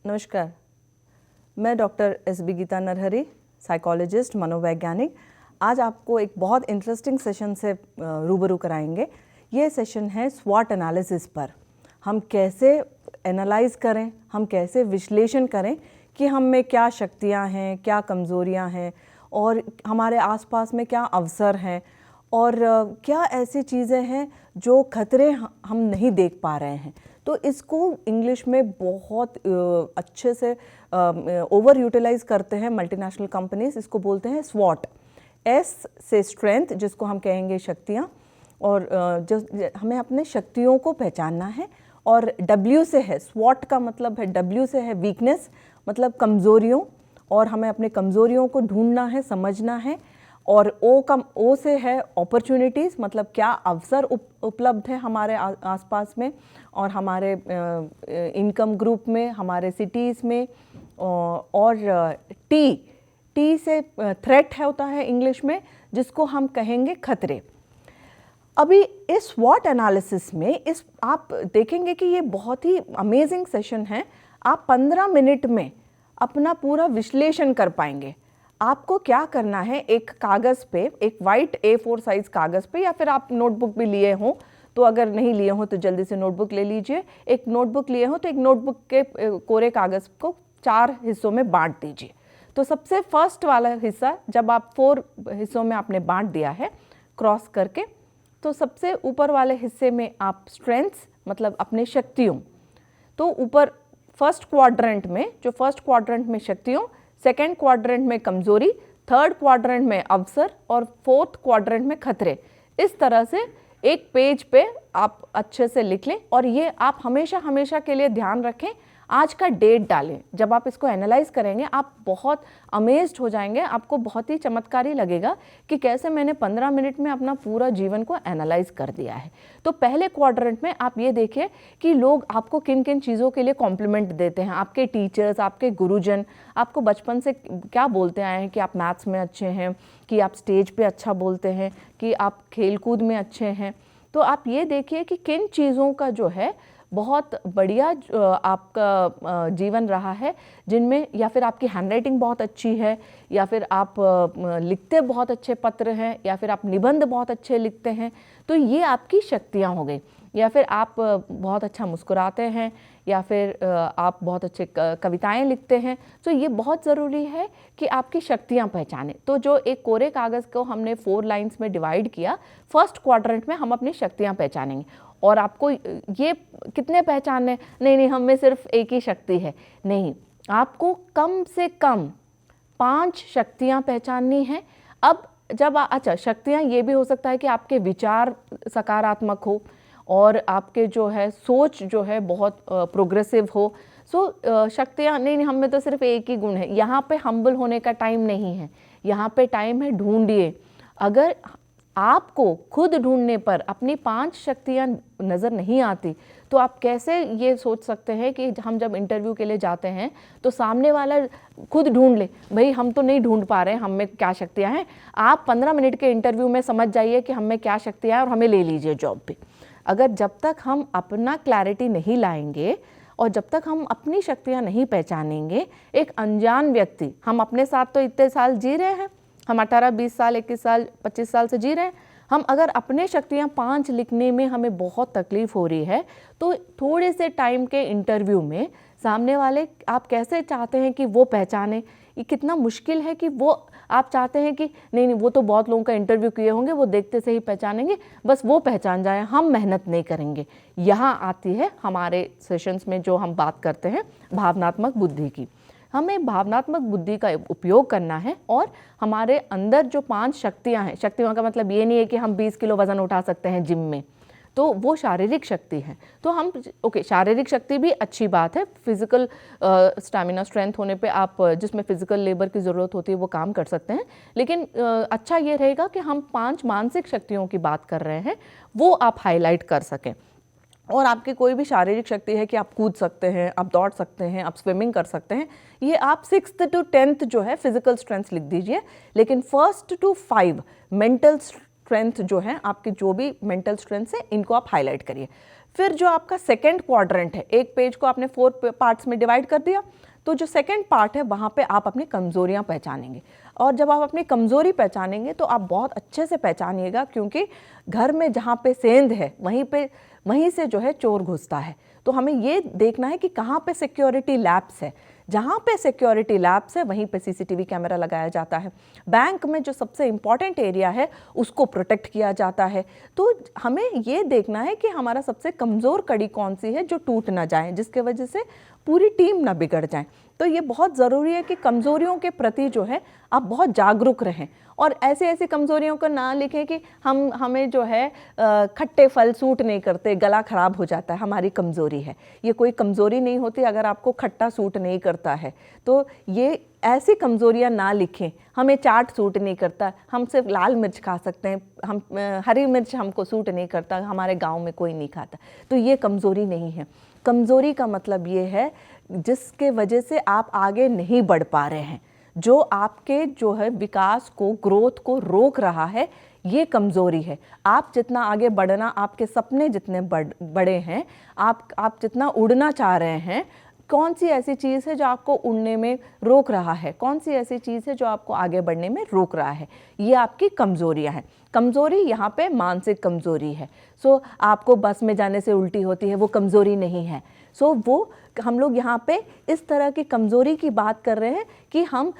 नमस्कार, मैं doctor S B. Geeta Narahari, psychologist, मनोवैज्ञानिक। आज आपको एक बहुत इंटरेस्टिंग सेशन से रूबरू कराएंगे। ये सेशन है स्वॉट एनालिसिस पर। हम कैसे एनालाइज करें, हम कैसे विश्लेषण करें कि हम में क्या शक्तियां हैं, क्या कमज़ोरियां हैं और हमारे आसपास में क्या अवसर हैं और क्या ऐसी चीज़ें हैं जो खतरे हम नहीं देख पा रहे हैं। तो इसको इंग्लिश में बहुत अच्छे से ओवर यूटिलाइज करते हैं मल्टीनेशनल कंपनीज। इसको बोलते हैं स्वॉट। एस से स्ट्रेंथ, जिसको हम कहेंगे शक्तियाँ, और जो हमें अपने शक्तियों को पहचानना है। और डब्ल्यू से है, स्वॉट का मतलब है, डब्ल्यू से है वीकनेस, मतलब कमज़ोरियों, और हमें अपने कमज़ोरियों को ढूंढना है, समझना है। और ओ से है अपॉर्चुनिटीज़, मतलब क्या अवसर उपलब्ध है हमारे आसपास में और हमारे इनकम ग्रुप में, हमारे सिटीज़ में। और टी से थ्रेट होता है इंग्लिश में, जिसको हम कहेंगे खतरे। अभी इस स्वॉट एनालिसिस में आप देखेंगे कि ये बहुत ही अमेजिंग सेशन है। आप 15 मिनट में अपना पूरा विश्लेषण कर पाएंगे। आपको क्या करना है, एक कागज़ पे, एक वाइट A4 साइज कागज़ पे, या फिर आप नोटबुक भी लिए हों तो, अगर नहीं लिए हों तो जल्दी से नोटबुक ले लीजिए। एक नोटबुक लिए हों तो एक नोटबुक के कोरे कागज़ को 4 हिस्सों में बांट दीजिए। तो सबसे फर्स्ट वाला हिस्सा, जब आप 4 हिस्सों में आपने बांट दिया है क्रॉस करके, तो सबसे ऊपर वाले हिस्से में आप स्ट्रेंथ्स, मतलब अपने शक्तियों, तो ऊपर फर्स्ट क्वाड्रेंट में, जो फर्स्ट क्वाड्रेंट में शक्तियों, सेकेंड क्वाड्रेंट में कमज़ोरी, थर्ड क्वाड्रेंट में अवसर और फोर्थ क्वाड्रेंट में खतरे। इस तरह से एक पेज पे आप अच्छे से लिख लें। और ये आप हमेशा हमेशा के लिए ध्यान रखें, आज का डेट डालें। जब आप इसको एनालाइज करेंगे आप बहुत अमेज्ड हो जाएंगे। आपको बहुत ही चमत्कारी लगेगा कि कैसे मैंने 15 मिनट में अपना पूरा जीवन को एनालाइज कर दिया है। तो पहले क्वाड्रेंट में आप ये देखिए कि लोग आपको किन किन चीज़ों के लिए कॉम्प्लीमेंट देते हैं। आपके टीचर्स, आपके गुरुजन आपको बचपन से क्या बोलते आए हैं कि आप मैथ्स में अच्छे हैं, कि आप स्टेज पे अच्छा बोलते हैं, कि आप खेलकूद में अच्छे हैं। तो आप ये देखिए कि किन चीज़ों का जो है बहुत बढ़िया आपका जीवन रहा है, जिनमें या फिर आपकी हैंडराइटिंग बहुत अच्छी है, या फिर आप लिखते बहुत अच्छे पत्र हैं, या फिर आप निबंध बहुत अच्छे लिखते हैं। तो ये आपकी शक्तियाँ हो गई। या फिर आप बहुत अच्छा मुस्कुराते हैं, या फिर आप बहुत अच्छे कविताएं लिखते हैं। तो ये बहुत ज़रूरी है कि आपकी शक्तियाँ पहचानें। तो जो एक कोरे कागज़ को हमने 4 लाइन्स में डिवाइड किया, फर्स्ट क्वाड्रेंट में हम अपनी शक्तियाँ पहचानेंगे। और आपको ये कितने पहचानने, नहीं हम में सिर्फ एक ही शक्ति है, नहीं, आपको कम से कम 5 शक्तियाँ पहचाननी हैं। अब जब अच्छा, शक्तियाँ ये भी हो सकता है कि आपके विचार सकारात्मक हो और आपके जो है सोच जो है बहुत प्रोग्रेसिव हो। सो शक्तियाँ नहीं, हम में तो सिर्फ एक ही गुण है। यहाँ पे हम्बल होने का टाइम नहीं है, यहाँ पे टाइम है ढूंढिए। अगर आपको खुद ढूंढने पर अपनी 5 शक्तियाँ नज़र नहीं आती, तो आप कैसे ये सोच सकते हैं कि हम जब इंटरव्यू के लिए जाते हैं तो सामने वाला खुद ढूंढ ले, भाई हम तो नहीं ढूंढ पा रहे हैं हम में क्या शक्तियाँ हैं। आप 15 मिनट के इंटरव्यू में समझ जाइए कि हम में क्या शक्तियाँ हैं और हमें ले लीजिए जॉब पे। अगर जब तक हम अपना क्लैरिटी नहीं लाएंगे और जब तक हम अपनी शक्तियाँ नहीं पहचानेंगे, एक अनजान व्यक्ति, हम अपने साथ तो इतने साल जी रहे हैं, हम 18, 20 साल, 21 साल, 25 साल से जी रहे हैं, हम अगर अपने शक्तियाँ 5 लिखने में हमें बहुत तकलीफ़ हो रही है, तो थोड़े से टाइम के इंटरव्यू में सामने वाले आप कैसे चाहते हैं कि वो पहचाने। ये कितना मुश्किल है कि वो आप चाहते हैं कि नहीं वो तो बहुत लोगों का इंटरव्यू किए होंगे, वो देखते से ही पहचानेंगे, बस वो पहचान जाए, हम मेहनत नहीं करेंगे। यहाँ आती है हमारे सेशंस में जो हम बात करते हैं भावनात्मक बुद्धि की। हमें भावनात्मक बुद्धि का उपयोग करना है और हमारे अंदर जो 5 शक्तियाँ हैं, शक्तियों का मतलब ये नहीं है कि हम 20 किलो वज़न उठा सकते हैं जिम में, तो वो शारीरिक शक्ति है। तो हम शारीरिक शक्ति भी अच्छी बात है। फिजिकल स्टैमिना, स्ट्रेंथ होने पे आप जिसमें फिजिकल लेबर की ज़रूरत होती है वो काम कर सकते हैं। लेकिन अच्छा ये रहेगा कि हम 5 मानसिक शक्तियों की बात कर रहे हैं, वो आप हाईलाइट कर सकें। और आपकी कोई भी शारीरिक शक्ति है कि आप कूद सकते हैं, आप दौड़ सकते हैं, आप स्विमिंग कर सकते हैं, ये आप 6th to 10th जो है फिजिकल स्ट्रेंथ लिख दीजिए। लेकिन 1st to 5 मेंटल स्ट्रेंथ जो है, आपके जो भी मेंटल स्ट्रेंथ है, इनको आप हाईलाइट करिए। फिर जो आपका सेकेंड क्वाड्रेंट है, एक पेज को आपने 4 पार्ट्स में डिवाइड कर दिया, तो जो सेकेंड पार्ट है वहाँ पे आप अपनी कमज़ोरियाँ पहचानेंगे। और जब आप अपनी कमज़ोरी पहचानेंगे तो आप बहुत अच्छे से पहचानिएगा, क्योंकि घर में जहाँ पे सेंध है वहीं से जो है चोर घुसता है। तो हमें ये देखना है कि कहाँ पे सिक्योरिटी लैप्स है। जहाँ पे सिक्योरिटी लैप्स है वहीं पे सीसीटीवी कैमरा लगाया जाता है। बैंक में जो सबसे इम्पॉर्टेंट एरिया है उसको प्रोटेक्ट किया जाता है। तो हमें ये देखना है कि हमारा सबसे कमज़ोर कड़ी कौन सी है जो टूट ना जाए, जिसके वजह से पूरी टीम ना बिगड़ जाए। तो ये बहुत ज़रूरी है कि कमज़ोरियों के प्रति जो है आप बहुत जागरूक रहें, और ऐसी कमज़ोरियों को ना लिखें कि हमें जो है खट्टे फल सूट नहीं करते, गला ख़राब हो जाता है, हमारी कमज़ोरी है। ये कोई कमज़ोरी नहीं होती अगर आपको खट्टा सूट नहीं करता है। तो ये ऐसी कमज़ोरियाँ ना लिखें, हमें चाट सूट नहीं करता, हम सिर्फ लाल मिर्च खा सकते हैं, हम हरी मिर्च हमको सूट नहीं करता, हमारे गाँव में कोई नहीं खाता। तो ये कमज़ोरी नहीं है। कमज़ोरी का मतलब ये है जिसके वजह से आप आगे नहीं बढ़ पा रहे हैं, जो आपके जो है विकास को, ग्रोथ को रोक रहा है, ये कमज़ोरी है। आप जितना आगे बढ़ना, आपके सपने जितने बड़े हैं, आप जितना उड़ना चाह रहे हैं, कौन सी ऐसी चीज़ है जो आपको उड़ने में रोक रहा है, कौन सी ऐसी चीज़ है जो आपको आगे बढ़ने में रोक रहा है, ये आपकी कमज़ोरियाँ हैं। कमज़ोरी यहाँ पे मानसिक कमज़ोरी है। सो आपको बस में जाने से उल्टी होती है, वो कमज़ोरी नहीं है। सो वो हम लोग यहाँ पे इस तरह की कमज़ोरी की बात कर रहे हैं कि हम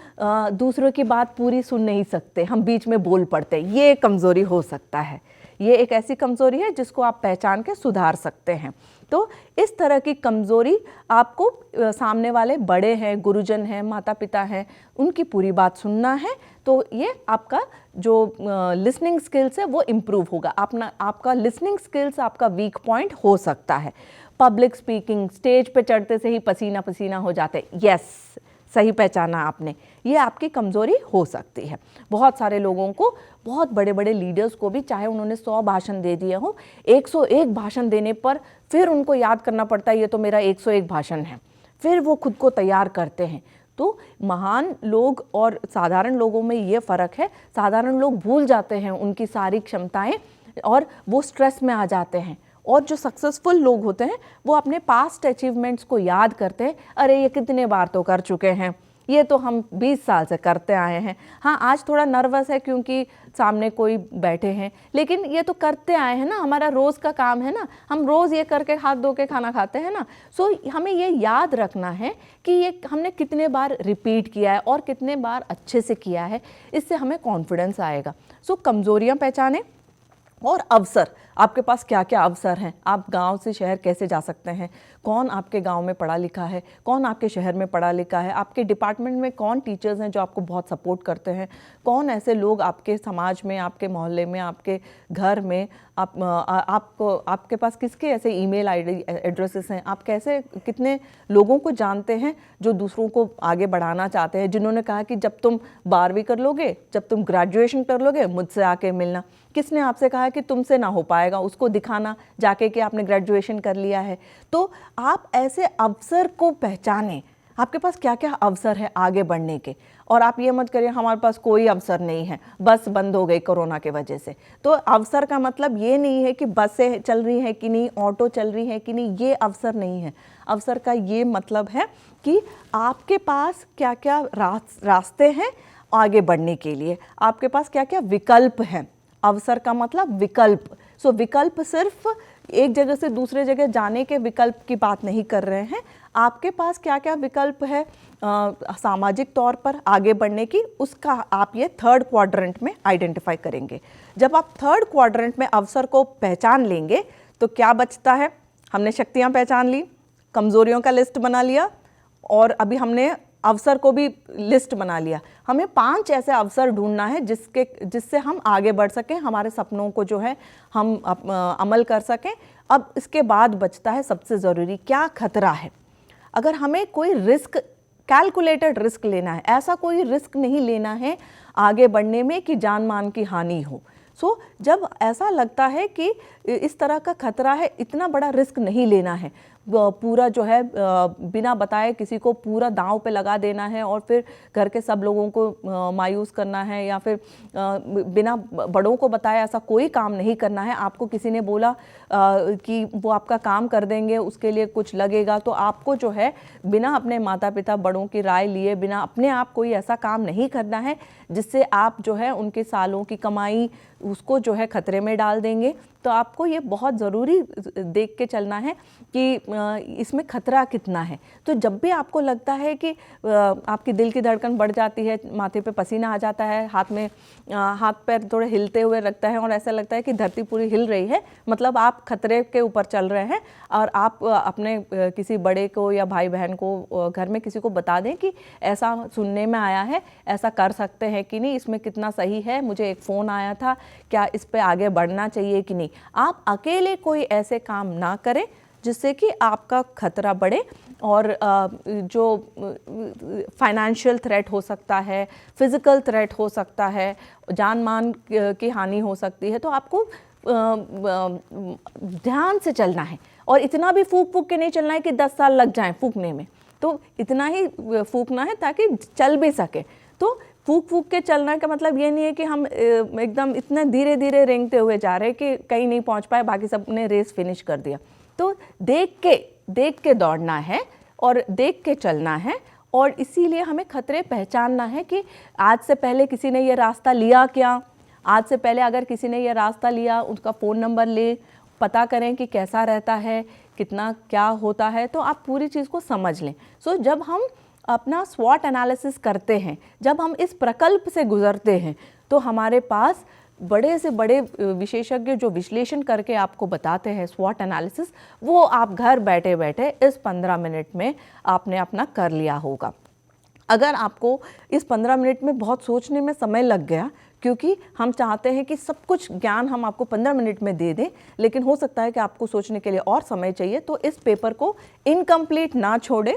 दूसरों की बात पूरी सुन नहीं सकते, हम बीच में बोल पड़ते हैं, ये कमज़ोरी हो सकता है। ये एक ऐसी कमज़ोरी है जिसको आप पहचान के सुधार सकते हैं। तो इस तरह की कमज़ोरी आपको सामने वाले बड़े हैं, गुरुजन हैं, माता पिता हैं, उनकी पूरी बात सुनना है। तो ये आपका जो लिसनिंग स्किल्स है वो इम्प्रूव होगा। आपका लिसनिंग स्किल्स आपका वीक पॉइंट हो सकता है। पब्लिक स्पीकिंग, स्टेज पे चढ़ते से ही पसीना पसीना हो जाते, यस, सही पहचाना आपने, ये आपकी कमज़ोरी हो सकती है। बहुत सारे लोगों को, बहुत बड़े बड़े लीडर्स को भी, चाहे उन्होंने 100 भाषण दे दिए हो, 101 भाषण देने पर फिर उनको याद करना पड़ता है ये तो मेरा 101 भाषण है, फिर वो खुद को तैयार करते हैं। तो महान लोग और साधारण लोगों में ये फ़र्क है, साधारण लोग भूल जाते हैं उनकी सारी क्षमताएं और वो स्ट्रेस में आ जाते हैं, और जो सक्सेसफुल लोग होते हैं वो अपने पास्ट अचीवमेंट्स को याद करते हैं, अरे ये कितने बार तो कर चुके हैं, ये तो हम 20 साल से करते आए हैं। हाँ, आज थोड़ा नर्वस है क्योंकि सामने कोई बैठे हैं, लेकिन ये तो करते आए हैं ना, हमारा रोज़ का काम है ना, हम रोज़ ये करके हाथ धो के खाना खाते हैं ना। सो हमें ये याद रखना है कि ये हमने कितने बार रिपीट किया है और कितने बार अच्छे से किया है, इससे हमें कॉन्फिडेंस आएगा। सो कमज़ोरियाँ पहचानें और अवसर, आपके पास क्या क्या अवसर हैं, आप गांव से शहर कैसे जा सकते हैं, कौन आपके गांव में पढ़ा लिखा है, कौन आपके शहर में पढ़ा लिखा है, आपके डिपार्टमेंट में कौन टीचर्स हैं जो आपको बहुत सपोर्ट करते हैं, कौन ऐसे लोग आपके समाज में, आपके मोहल्ले में, आपके घर में, आपके पास किसके ऐसे ईमेल आईडी एड्रेसेस हैं, आप कैसे कितने लोगों को जानते हैं जो दूसरों को आगे बढ़ाना चाहते हैं, जिन्होंने कहा कि जब तुम 12वीं कर लोगे, जब तुम ग्रेजुएशन कर लोगे, मुझसे आके मिलना। किसने आपसे कहा कि तुमसे ना हो पाएगा, उसको दिखाना जाके कि आपने ग्रेजुएशन कर लिया है। तो आप ऐसे अवसर को पहचानें, आपके पास क्या क्या अवसर है आगे बढ़ने के, और आप ये मत करिए हमारे पास कोई अवसर नहीं है, बस बंद हो गई कोरोना के वजह से। तो अवसर का मतलब ये नहीं है कि बसें चल रही हैं कि नहीं, ऑटो चल रही हैं कि नहीं, ये अवसर नहीं है। अवसर का ये मतलब है कि आपके पास क्या क्या रास्ते हैं आगे बढ़ने के लिए, आपके पास क्या क्या विकल्प हैं। अवसर का मतलब विकल्प। सो विकल्प सिर्फ एक जगह से दूसरे जगह जाने के विकल्प की बात नहीं कर रहे हैं, आपके पास क्या क्या विकल्प है सामाजिक तौर पर आगे बढ़ने की, उसका आप ये 3rd क्वाड्रेंट में आइडेंटिफाई करेंगे। जब आप 3rd क्वाड्रेंट में अवसर को पहचान लेंगे तो क्या बचता है, हमने शक्तियाँ पहचान ली, कमज़ोरियों का लिस्ट बना लिया, और अभी हमने अवसर को भी लिस्ट बना लिया। हमें 5 ऐसे अवसर ढूंढना है जिससे हम आगे बढ़ सकें, हमारे सपनों को जो है हम अमल कर सकें। अब इसके बाद बचता है सबसे ज़रूरी, क्या खतरा है। अगर हमें कोई रिस्क, कैलकुलेटेड रिस्क लेना है, ऐसा कोई रिस्क नहीं लेना है आगे बढ़ने में कि जान मान की हानि हो। सो जब ऐसा लगता है कि इस तरह का खतरा है, इतना बड़ा रिस्क नहीं लेना है, पूरा जो है बिना बताए किसी को पूरा दांव पे लगा देना है और फिर घर के सब लोगों को मायूस करना है, या फिर बिना बड़ों को बताए ऐसा कोई काम नहीं करना है। आपको किसी ने बोला कि वो आपका काम कर देंगे, उसके लिए कुछ लगेगा, तो आपको जो है बिना अपने माता पिता बड़ों की राय लिए, बिना अपने आप कोई ऐसा काम नहीं करना है जिससे आप जो है उनके सालों की कमाई उसको जो है खतरे में डाल देंगे। तो आपको ये बहुत ज़रूरी देख के चलना है कि इसमें खतरा कितना है। तो जब भी आपको लगता है कि आपकी दिल की धड़कन बढ़ जाती है, माथे पे पसीना आ जाता है, हाथ पैर थोड़े हिलते हुए लगता है और ऐसा लगता है कि धरती पूरी हिल रही है, मतलब आप खतरे के ऊपर चल रहे हैं, और आप अपने किसी बड़े को या भाई बहन को घर में किसी को बता दें कि ऐसा सुनने में आया है, ऐसा कर सकते हैं कि नहीं, इसमें कितना सही है, मुझे एक फ़ोन आया था, क्या इस पे आगे बढ़ना चाहिए कि नहीं। आप अकेले कोई ऐसे काम ना करें जिससे कि आपका खतरा बढ़े, और जो फाइनेंशियल थ्रेट हो सकता है, फिज़िकल थ्रेट हो सकता है, जान मान की हानि हो सकती है, तो आपको ध्यान से चलना है। और इतना भी फूक के नहीं चलना है कि 10 साल लग जाएं फूकने में, तो इतना ही फूकना है ताकि चल भी सके। तो फूक के चलना का मतलब ये नहीं है कि हम एकदम इतने धीरे धीरे रेंगते हुए जा रहे हैं कि कहीं नहीं पहुंच पाए, बाकी सब ने रेस फिनिश कर दिया। तो देख के दौड़ना है और देख के चलना है, और इसीलिए हमें खतरे पहचानना है कि आज से पहले किसी ने ये रास्ता लिया क्या, आज से पहले अगर किसी ने ये रास्ता लिया उसका फ़ोन नंबर ले, पता करें कि कैसा रहता है, कितना क्या होता है, तो आप पूरी चीज़ को समझ लें। सो जब हम अपना स्वॉट एनालिसिस करते हैं, जब हम इस प्रकल्प से गुजरते हैं, तो हमारे पास बड़े से बड़े विशेषज्ञ जो विश्लेषण करके आपको बताते हैं स्वॉट एनालिसिस, वो आप घर बैठे बैठे इस 15 मिनट में आपने अपना कर लिया होगा। अगर आपको इस 15 मिनट में बहुत सोचने में समय लग गया, क्योंकि हम चाहते हैं कि सब कुछ ज्ञान हम आपको 15 मिनट में दे दें, लेकिन हो सकता है कि आपको सोचने के लिए और समय चाहिए, तो इस पेपर को इनकम्प्लीट ना छोड़ें।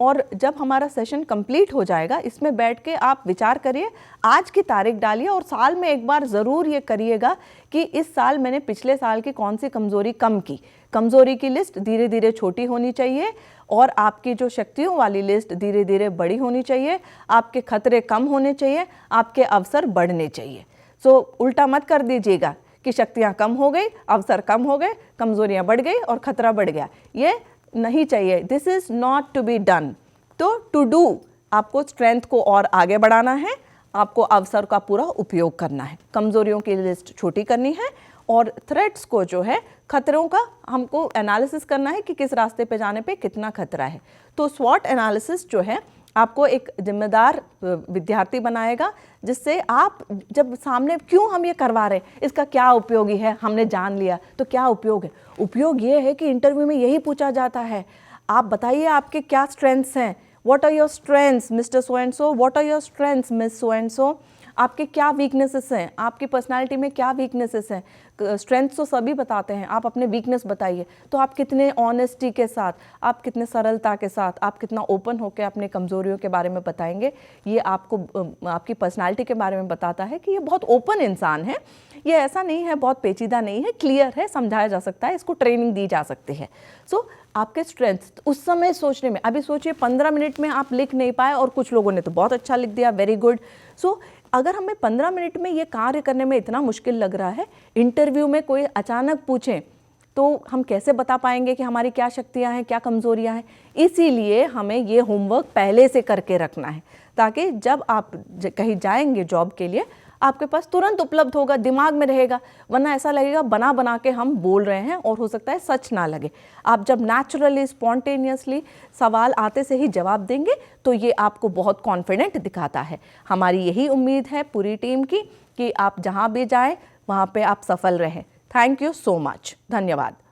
और जब हमारा सेशन कंप्लीट हो जाएगा, इसमें बैठ के आप विचार करिए, आज की तारीख डालिए और साल में एक बार ज़रूर ये करिएगा कि इस साल मैंने पिछले साल की कौन सी कमज़ोरी कम की। कमज़ोरी की लिस्ट धीरे धीरे छोटी होनी चाहिए और आपकी जो शक्तियों वाली लिस्ट धीरे धीरे बड़ी होनी चाहिए। आपके खतरे कम होने चाहिए, आपके अवसर बढ़ने चाहिए। सो उल्टा मत कर दीजिएगा कि शक्तियाँ कम हो गई, अवसर कम हो गए, कमज़ोरियाँ बढ़ गई और खतरा बढ़ गया। ये नहीं चाहिए। This is not to be done. तो टू डू, आपको स्ट्रेंथ को और आगे बढ़ाना है, आपको अवसर का पूरा उपयोग करना है, कमज़ोरियों की लिस्ट छोटी करनी है, और थ्रेट्स को जो है, खतरों का हमको एनालिसिस करना है कि किस रास्ते पे जाने पे कितना खतरा है। तो स्वॉट एनालिसिस जो है आपको एक जिम्मेदार विद्यार्थी बनाएगा, जिससे आप जब सामने क्यों हम ये करवा रहे हैं, इसका क्या उपयोगी है, हमने जान लिया तो क्या उपयोग है। उपयोग ये है कि इंटरव्यू में यही पूछा जाता है, आप बताइए आपके क्या स्ट्रेंथ्स हैं, what are your strengths mister so and so, what are your strengths miss so and so, आपके क्या वीकनेसेस हैं, आपकी पर्सनालिटी में क्या वीकनेसेस हैं। स्ट्रेंथ्स तो सभी बताते हैं, आप अपने वीकनेस बताइए। तो आप कितने ऑनेस्टी के साथ, आप कितने सरलता के साथ, आप कितना ओपन होकर अपने कमज़ोरियों के बारे में बताएंगे, ये आपको आपकी पर्सनालिटी के बारे में बताता है कि ये बहुत ओपन इंसान है, ये ऐसा नहीं है, बहुत पेचीदा नहीं है, क्लियर है, समझाया जा सकता है, इसको ट्रेनिंग दी जा सकती है। सो आपके स्ट्रेंथ्स उस समय सोचने में, अभी सोचिए 15 मिनट में आप लिख नहीं पाए और कुछ लोगों ने तो बहुत अच्छा लिख दिया, वेरी गुड। सो अगर हमें 15 मिनट में ये कार्य करने में इतना मुश्किल लग रहा है, इंटरव्यू में कोई अचानक पूछें तो हम कैसे बता पाएंगे कि हमारी क्या शक्तियां हैं, क्या कमज़ोरियां हैं। इसीलिए हमें ये होमवर्क पहले से करके रखना है, ताकि जब आप कहीं जाएंगे जॉब के लिए, आपके पास तुरंत उपलब्ध होगा, दिमाग में रहेगा। वरना ऐसा लगेगा बना के हम बोल रहे हैं और हो सकता है सच ना लगे। आप जब नेचुरली स्पॉन्टेनियसली सवाल आते से ही जवाब देंगे तो ये आपको बहुत कॉन्फिडेंट दिखाता है। हमारी यही उम्मीद है पूरी टीम की कि आप जहाँ भी जाएं वहाँ पे आप सफल रहें। Thank you so much. धन्यवाद।